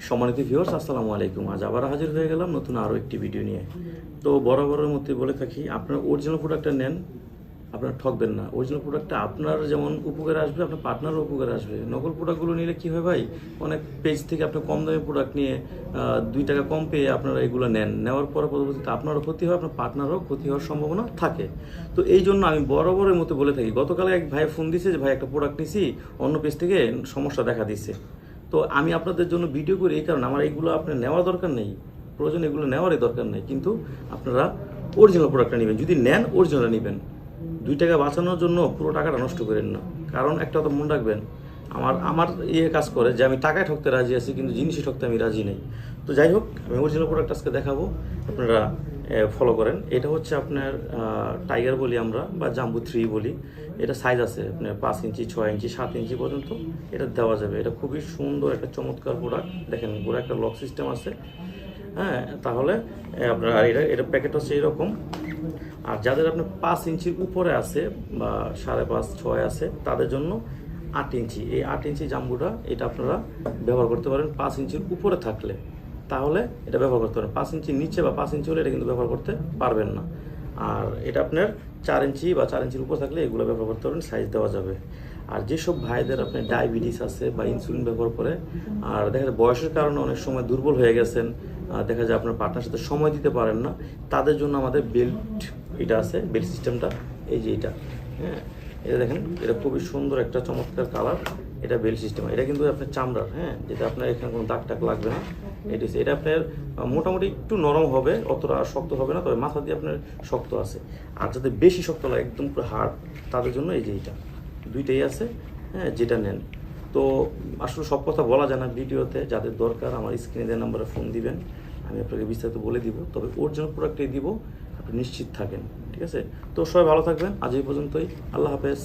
সম্মানিত ভিউয়ার্স, আসসালামু আলাইকুম। আজ আবার হাজির হয়ে গেলাম নতুন আরও একটি ভিডিও নিয়ে। তো বরাবরের মধ্যে বলে থাকি, আপনার অরিজিনাল প্রোডাক্টটা নেন, আপনার ঠকবেন না। অরিজিনাল প্রোডাক্টটা আপনার যেমন উপকারে আসবে, আপনার পার্টনারও উপকারে আসবে। নকল প্রোডাক্টগুলো নিলে কী হয় ভাই, অনেক পেজ থেকে আপনি কম দামে প্রোডাক্ট নিয়ে 2 টাকা কম পেয়ে আপনারা এগুলো নেওয়ার পরে পরবর্তীতে আপনারও ক্ষতি হয়, আপনার পার্টনারও ক্ষতি হওয়ার সম্ভাবনা থাকে। তো এই জন্য আমি বরাবরের মতো বলে থাকি, গতকালে এক ভাই ফোন দিয়েছে যে ভাই একটা প্রোডাক্ট নিছি, অন্য পেজ থেকে সমস্যা দেখা দিচ্ছে। তো আমি আপনাদের জন্য ভিডিও করি এই কারণে, আমার এইগুলো আপনার নেওয়ার দরকার নেই, প্রয়োজন এগুলো নেওয়ারই দরকার নেই। কিন্তু আপনারা অরিজিনাল প্রোডাক্টটা নেবেন, যদি নেন অরিজিনাল নেবেন। 2 টাকা বাঁচানোর জন্য পুরো টাকাটা নষ্ট করেন না। কারণ একটা তো মনে রাখবেন, আমার কাজ করে যে আমি টাকায় ঠকতে রাজি আছি, কিন্তু জিনিসই ঠকতে আমি রাজি নেই। তো যাই হোক, আমি অরিজিনাল প্রোডাক্ট আজকে দেখাবো, আপনারা ফলো করেন। এটা হচ্ছে আপনার টাইগার বলি আমরা, বা জাম্বু 3 বলি। এটা সাইজ আছে আপনার 5 ইঞ্চি, 6 ইঞ্চি, 7 ইঞ্চি পর্যন্ত এটা দেওয়া যাবে। এটা খুবই সুন্দর একটা চমৎকার প্রোডাক্ট। দেখেন পুরো একটা লক সিস্টেম আছে। হ্যাঁ, তাহলে আপনার এটা প্যাকেট হচ্ছে এরকম। আর যাদের আপনার 5 ইঞ্চির উপরে আছে বা 5.5, 6 আছে, তাদের জন্য 8 ইঞ্চি, এই 8 ইঞ্চি জাম্বুটা এটা আপনারা ব্যবহার করতে পারেন। 5 ইঞ্চির উপরে থাকলে তাহলে এটা ব্যবহার করতে পারেন। 5 ইঞ্চির নিচে বা 5 ইঞ্চি হলে এটা কিন্তু ব্যবহার করতে পারবেন না। আর এটা আপনার 4 ইঞ্চি বা 4 ইঞ্চির উপর থাকলে এগুলো ব্যবহার করতে পারেন, সাইজ দেওয়া যাবে। আর যেসব ভাইদের আপনার ডায়াবেটিস আছে বা ইনসুলিন ব্যবহার করে, আর দেখা যায় বয়সের কারণে অনেক সময় দুর্বল হয়ে গেছেন, দেখা যায় আপনার পার্টনার সাথে সময় দিতে পারেন না, তাদের জন্য আমাদের বেল্ট এটা আছে, বেল্ট সিস্টেমটা এই যে এটা। হ্যাঁ, এটা দেখেন, এটা খুবই সুন্দর একটা চমৎকার কালার। এটা বেল্ট সিস্টেম, এটা কিন্তু আপনার চামড়ার, হ্যাঁ, যেটা আপনার এখানে কোনো দাগ টাগ লাগবে না। এটা আপনার মোটামুটি একটু নরম হবে, অতটা শক্ত হবে না, তবে মাথা দিয়ে আপনার শক্ত আছে। আর যাদের বেশি শক্ত লাগে, একদম পুরো হার্ড, তাদের জন্য এই যে এটা, দুইটাই আছে। হ্যাঁ, যেটা নেন। তো আসলে সব কথা বলা যায় না ভিডিওতে, যাদের দরকার আমার স্ক্রিনে দেওয়া নাম্বারে ফোন দিবেন, আমি আপনাকে বিস্তারিত বলে দিব। তবে অরিজিনাল প্রোডাক্টটাই দিব, আপনি নিশ্চিত থাকেন। ঠিক আছে? তো সবাই ভালো থাকবেন, আজ এই পর্যন্তই। আল্লাহ হাফেজ।